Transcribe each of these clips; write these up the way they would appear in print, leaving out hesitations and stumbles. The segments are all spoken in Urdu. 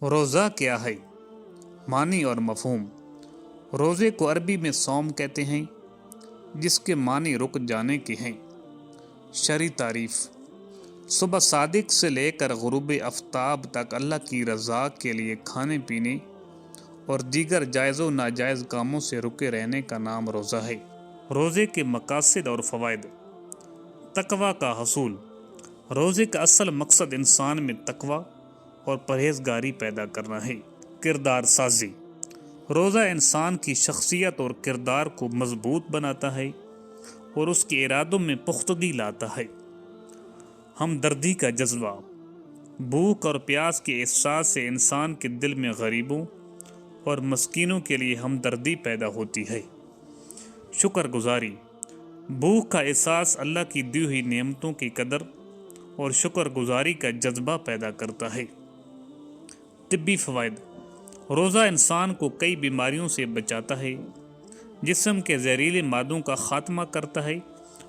روزہ کیا ہے؟ معنی اور مفہوم۔ روزے کو عربی میں صوم کہتے ہیں، جس کے معنی رک جانے کے ہیں۔ شرعی تعریف: صبح صادق سے لے کر غروب آفتاب تک اللہ کی رضا کے لیے کھانے پینے اور دیگر جائز و ناجائز کاموں سے رکے رہنے کا نام روزہ ہے۔ روزے کے مقاصد اور فوائد۔ تقویٰ کا حصول: روزے کا اصل مقصد انسان میں تقویٰ اور پرہیزگاری پیدا کرنا ہے۔ کردار سازی: روزہ انسان کی شخصیت اور کردار کو مضبوط بناتا ہے اور اس کے ارادوں میں پختگی لاتا ہے۔ ہمدردی کا جذبہ: بھوک اور پیاس کے احساس سے انسان کے دل میں غریبوں اور مسکینوں کے لیے ہمدردی پیدا ہوتی ہے۔ شکر گزاری: بھوک کا احساس اللہ کی دی ہوئی نعمتوں کی قدر اور شکر گزاری کا جذبہ پیدا کرتا ہے۔ طبی فوائد: روزہ انسان کو کئی بیماریوں سے بچاتا ہے، جسم کے زہریلے مادوں کا خاتمہ کرتا ہے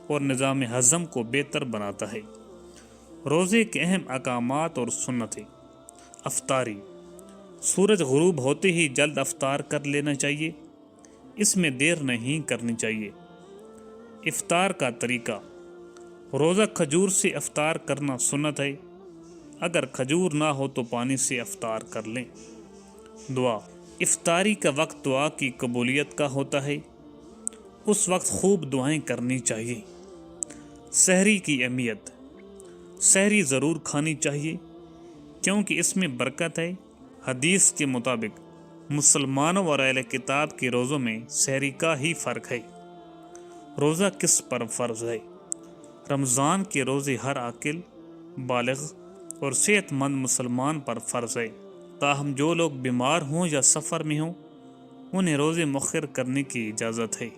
اور نظام ہضم کو بہتر بناتا ہے۔ روزے کے اہم احکامات اور سنتیں۔ افطاری: سورج غروب ہوتے ہی جلد افطار کر لینا چاہیے، اس میں دیر نہیں کرنی چاہیے۔ افطار کا طریقہ: روزہ کھجور سے افطار کرنا سنت ہے، اگر کھجور نہ ہو تو پانی سے افطار کر لیں۔ دعا: افطاری کا وقت دعا کی قبولیت کا ہوتا ہے، اس وقت خوب دعائیں کرنی چاہیے۔ سحری کی اہمیت: سحری ضرور کھانی چاہیے کیونکہ اس میں برکت ہے۔ حدیث کے مطابق مسلمانوں اور اہل کتاب کے روزوں میں سحری کا ہی فرق ہے۔ روزہ کس پر فرض ہے؟ رمضان کے روزے ہر عاقل، بالغ اور صحت مند مسلمان پر فرض ہے، تاہم جو لوگ بیمار ہوں یا سفر میں ہوں انہیں روزے مؤخر کرنے کی اجازت ہے۔